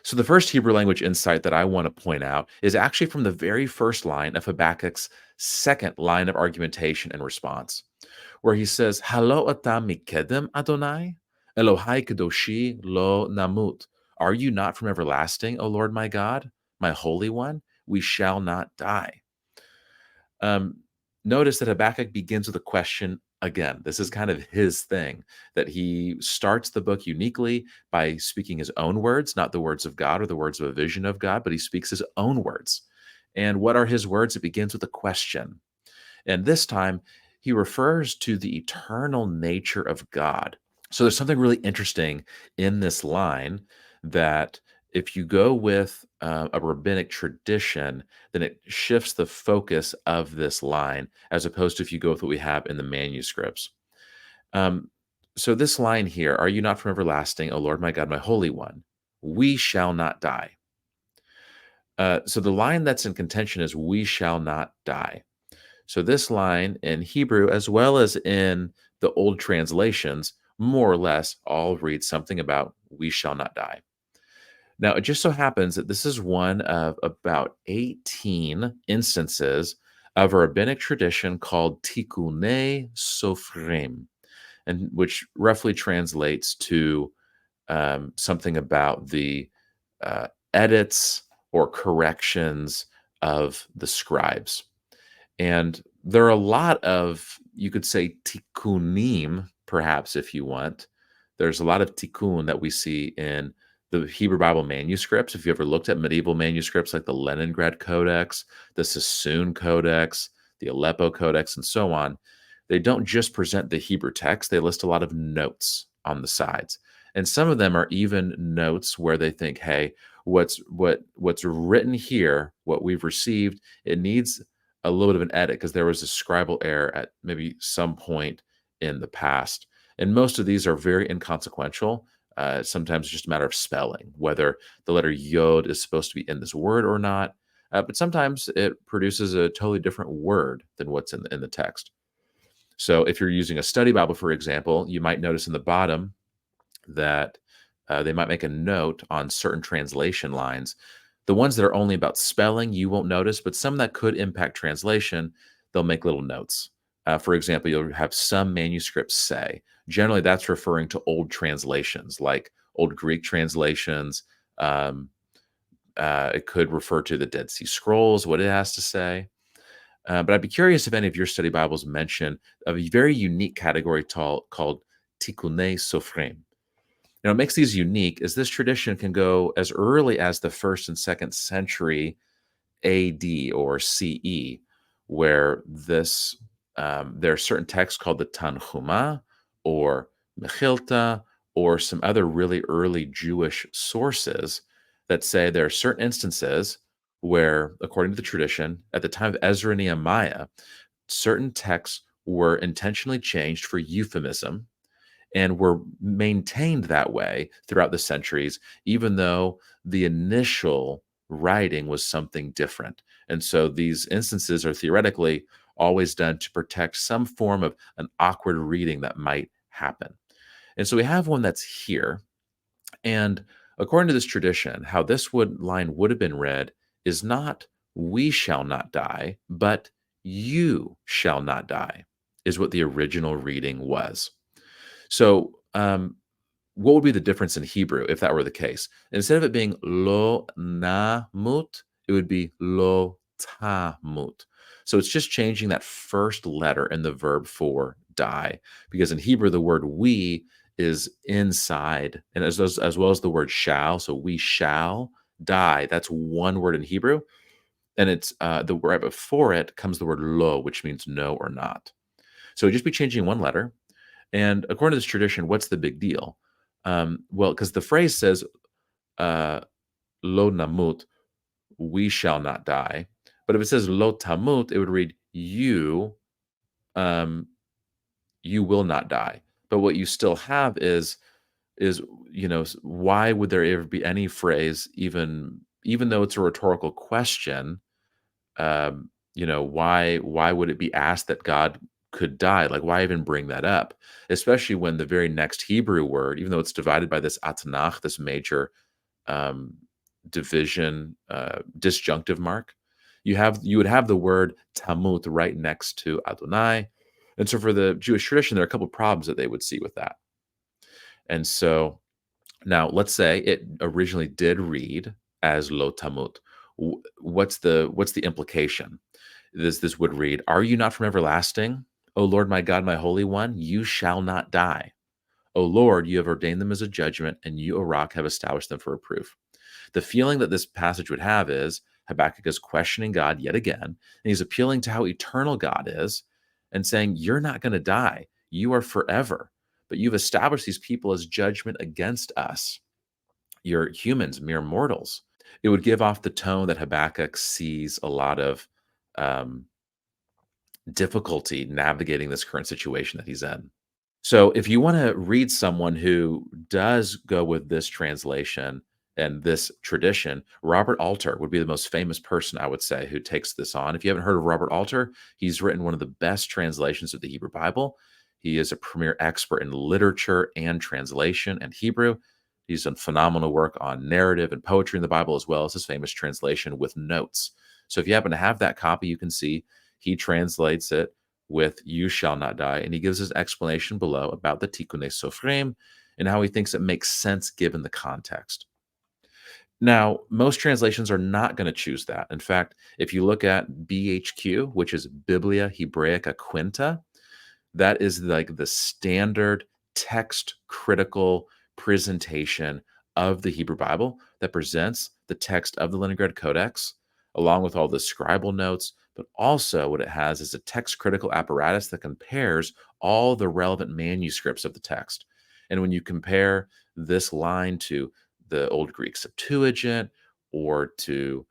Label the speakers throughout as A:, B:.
A: So the first Hebrew language insight that I want to point out is actually from the very first line of Habakkuk's second line of argumentation and response, where he says, Halo ata mikedem Adonai, Elohai kadoshi lo namut. Are you not from everlasting, O Lord my God, my Holy One? We shall not die. Um, Notice that Habakkuk begins with a question again. This is kind of his thing, that he starts the book uniquely by speaking his own words, not the words of God or the words of a vision of God, but he speaks his own words. And what are his words? It begins with a question. And this time, he refers to the eternal nature of God. So there's something really interesting in this line that if you go with a rabbinic tradition, then it shifts the focus of this line as opposed to if you go with what we have in the manuscripts. Um, so this line here, are you not from everlasting, O Lord my God, my Holy One? We shall not die. So the line that's in contention is we shall not die. So this line in Hebrew, as well as in the old translations, more or less all read something about we shall not die. Now, it just so happens that this is one of about 18 instances of a rabbinic tradition called Tikkun sopherim, and which roughly translates to something about the edits or corrections of the scribes. And there are a lot of, you could say, tikkunim, perhaps, if you want. There's a lot of tikkun that we see in the Hebrew Bible manuscripts. If you ever looked at medieval manuscripts like the Leningrad Codex, the Sassoon Codex, the Aleppo Codex, and so on, they don't just present the Hebrew text, they list a lot of notes on the sides. And some of them are even notes where they think, hey, what's written here, what we've received, it needs a little bit of an edit because there was a scribal error at maybe some point in the past. And most of these are very inconsequential. Sometimes it's just a matter of spelling, whether the letter yod is supposed to be in this word or not. But sometimes it produces a totally different word than what's in the text. So if you're using a study Bible, for example, you might notice in the bottom that they might make a note on certain translation lines. The ones that are only about spelling, you won't notice, but some that could impact translation, they'll make little notes. For example, you'll have some manuscripts say, generally that's referring to old translations, like old Greek translations. It could refer to the Dead Sea Scrolls, what it has to say. But I'd be curious if any of your study Bibles mention a very unique category called Tiqqun sopherim. Now, what makes these unique is this tradition can go as early as the 1st and 2nd century AD or CE, where there are certain texts called the Tanhuma or Mechilta or some other really early Jewish sources that say there are certain instances where, according to the tradition, at the time of Ezra and Nehemiah, certain texts were intentionally changed for euphemism and were maintained that way throughout the centuries, even though the initial writing was something different. And so these instances are theoretically always done to protect some form of an awkward reading that might happen. And so we have one that's here. And according to this tradition, how this line would have been read is not we shall not die, but you shall not die, is what the original reading was. So, what would be the difference in Hebrew if that were the case? Instead of it being lo namut, it would be lo tamut. So it's just changing that first letter in the verb for die, because in Hebrew the word we is inside, and as well as the word shall. So we shall die. That's one word in Hebrew, and it's the right before it comes the word lo, which means no or not. So it'd just be changing one letter. And according to this tradition, what's the big deal? Well, because the phrase says, lo namut, we shall not die. But if it says lo tamut, it would read, um, you will not die. But what you still have is, why would there ever be any phrase, even though it's a rhetorical question, why would it be asked that God could die? Like, why even bring that up? Especially when the very next Hebrew word, even though it's divided by this atanach, this major division, disjunctive mark. You would have the word tamut right next to Adonai. And so for the Jewish tradition, there are a couple of problems that they would see with that. And so now let's say it originally did read as lo tamut. What's the implication? This would read, "Are you not from everlasting? O Lord my God, my Holy One, you shall not die. O Lord, you have ordained them as a judgment, and you, O rock, have established them for a proof." The feeling that this passage would have is Habakkuk is questioning God yet again, and he's appealing to how eternal God is and saying, "You're not going to die. You are forever, but you've established these people as judgment against us. You're humans, mere mortals." It would give off the tone that Habakkuk sees a lot of um, difficulty navigating this current situation that he's in. So, if you want to read someone who does go with this translation and this tradition, Robert Alter would be the most famous person, I would say, who takes this on. If you haven't heard of Robert Alter, he's written one of the best translations of the Hebrew Bible. He is a premier expert in literature and translation and Hebrew. He's done phenomenal work on narrative and poetry in the Bible, as well as his famous translation with notes. So, if you happen to have that copy, you can see he translates it with "you shall not die," and he gives his explanation below about the Tikkun Soferim and how he thinks it makes sense given the context. Now, most translations are not going to choose that. In fact, if you look at BHQ, which is Biblia Hebraica Quinta, that is like the standard text critical presentation of the Hebrew Bible that presents the text of the Leningrad Codex, along with all the scribal notes. But also, what it has is a text critical apparatus that compares all the relevant manuscripts of the text. And when you compare this line to the Old Greek Septuagint or to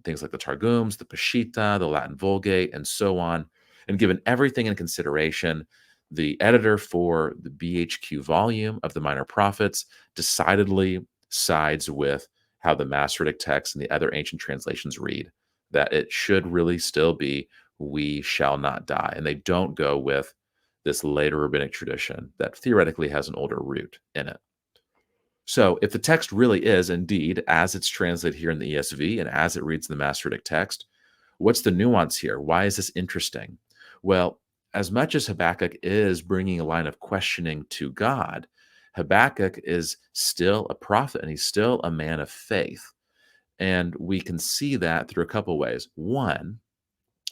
A: things like the Targums, the Peshitta, the Latin Vulgate, and so on, and given everything in consideration, the editor for the BHQ volume of the Minor Prophets decidedly sides with how the Masoretic text and the other ancient translations read, that it should really still be "we shall not die." And they don't go with this later rabbinic tradition that theoretically has an older root in it. So, if the text really is indeed as it's translated here in the ESV and as it reads in the Masoretic text, what's the nuance here? Why is this interesting? Well, as much as Habakkuk is bringing a line of questioning to God, Habakkuk is still a prophet and he's still a man of faith. And we can see that through a couple ways. One,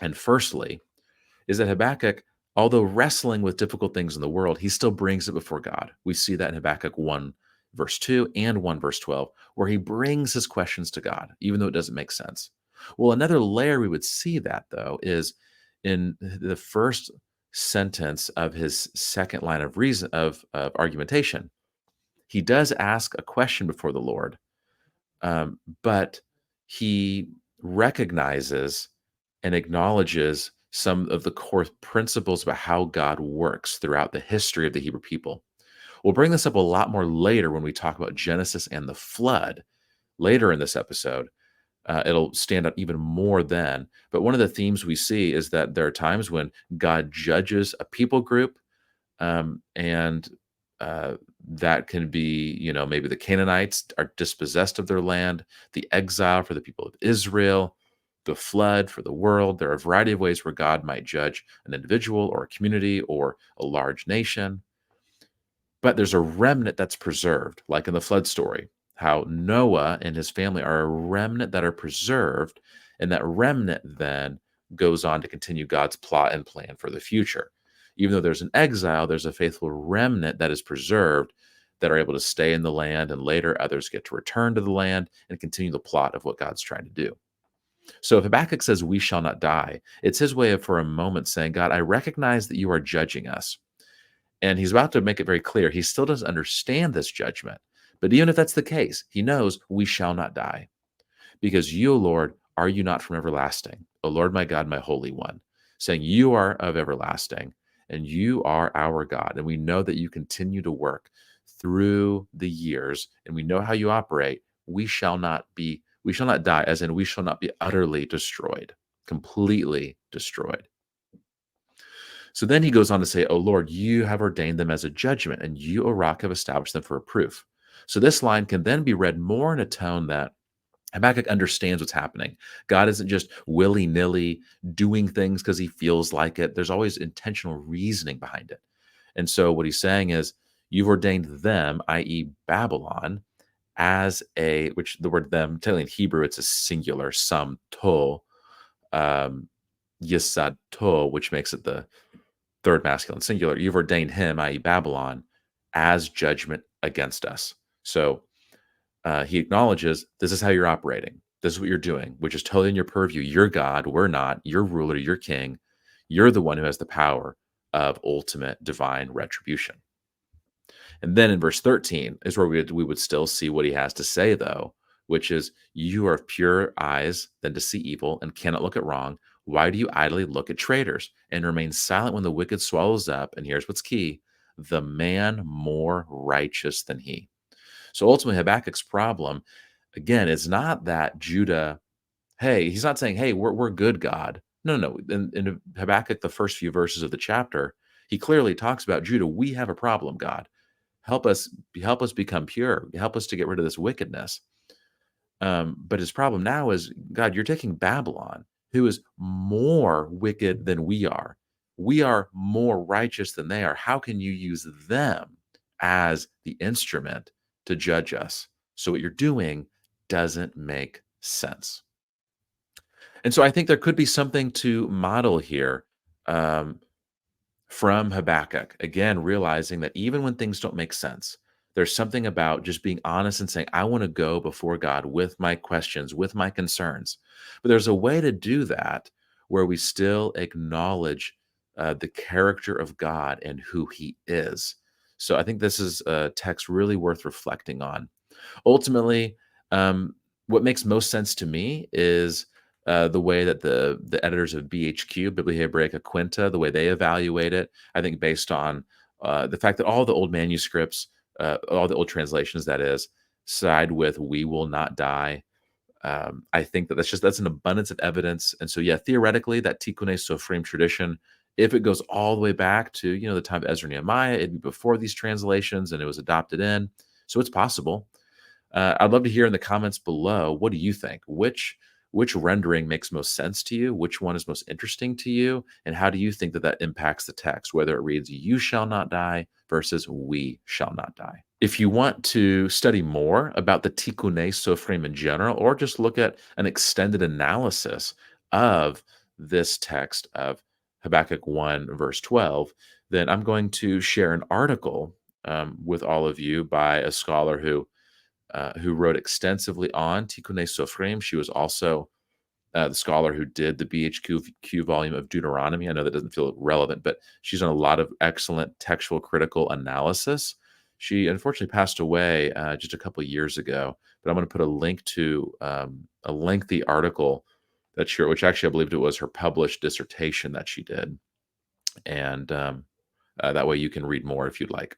A: and firstly, is that Habakkuk, although wrestling with difficult things in the world, he still brings it before God. We see that in Habakkuk 1, verse 2 and 1, verse 12, where he brings his questions to God, even though it doesn't make sense. Well, another layer we would see that, though, is in the first sentence of his second line of reason of argumentation. He does ask a question before the Lord, but he recognizes and acknowledges some of the core principles about how God works throughout the history of the Hebrew people. We'll bring this up a lot more later when we talk about Genesis and the flood later in this episode. It'll stand out even more then. But one of the themes we see is that there are times when God judges a people group, and that can be, maybe the Canaanites are dispossessed of their land, the exile for the people of Israel, the flood for the world. There are a variety of ways where God might judge an individual or a community or a large nation. But there's a remnant that's preserved, like in the flood story, how Noah and his family are a remnant that are preserved, and that remnant then goes on to continue God's plot and plan for the future. Even though there's an exile, there's a faithful remnant that is preserved that are able to stay in the land, and later others get to return to the land and continue the plot of what God's trying to do. So if Habakkuk says, "We shall not die," it's his way of, for a moment, saying, God, I recognize that you are judging us. And he's about to make it very clear he still doesn't understand this judgment. But even if that's the case, he knows we shall not die. Because you, O Lord, are you not from everlasting? O Lord, my God, my Holy One, saying you are of everlasting and you are our God. And we know that you continue to work through the years and we know how you operate. We shall not die, as in we shall not be utterly destroyed, completely destroyed. So then he goes on to say, "O Lord, you have ordained them as a judgment, and you, O rock, have established them for a proof." So this line can then be read more in a tone that Habakkuk understands what's happening. God isn't just willy nilly doing things because he feels like it. There's always intentional reasoning behind it. And so what he's saying is, you've ordained them, i.e., Babylon, as a, which the word them, technically in Hebrew, it's a singular, sam to, um, yisad to, which makes it the third masculine singular. You've ordained him, i.e., Babylon, as judgment against us. So he acknowledges this is how you're operating. This is what you're doing, which is totally in your purview. You're God. We're not. You're ruler. You're king. You're the one who has the power of ultimate divine retribution. And then in verse 13 is where we would still see what he has to say, though, which is, you are of pure eyes than to see evil and cannot look at wrong. Why do you idly look at traitors and remain silent when the wicked swallows up? And here's what's key: the man more righteous than he. So ultimately, Habakkuk's problem, again, is not that Judah, hey, he's not saying, hey, we're good, God. No, no. In Habakkuk, the first few verses of the chapter, he clearly talks about Judah. We have a problem, God. Help us become pure. Help us to get rid of this wickedness. But his problem now is, God, you're taking Babylon, who is more wicked than we are. We are more righteous than they are. How can you use them as the instrument to judge us? So what you're doing doesn't make sense. And so I think there could be something to model here, um, from Habakkuk. Again, realizing that even when things don't make sense, there's something about just being honest and saying, I want to go before God with my questions, with my concerns. But there's a way to do that where we still acknowledge the character of God and who he is. So I think this is a text really worth reflecting on. Ultimately, what makes most sense to me is the way that the editors of BHQ, Biblia Hebraica Quinta, the way they evaluate it. I think based on the fact that all the old manuscripts, all the old translations, that is, side with "we will not die." I think that that's an abundance of evidence, and so yeah, theoretically, that Tikkun Sopherim tradition, if it goes all the way back to the time of Ezra and Nehemiah, it'd be before these translations, and it was adopted in, so it's possible. I'd love to hear in the comments below. What do you think? Which rendering makes most sense to you? Which one is most interesting to you? And how do you think that impacts the text? Whether it reads "You shall not die" versus "We shall not die." If you want to study more about the Tikkun Sopherim in general, or just look at an extended analysis of this text of Habakkuk 1, verse 12, then I'm going to share an article with all of you by a scholar who wrote extensively on Tikkun Sopherim. She was also the scholar who did the BHQ volume of Deuteronomy. I know that doesn't feel relevant, but she's done a lot of excellent textual critical analysis. She unfortunately passed away just a couple of years ago, but I'm going to put a link to a lengthy article that she wrote, which actually I believed it was her published dissertation that she did. And that way you can read more if you'd like.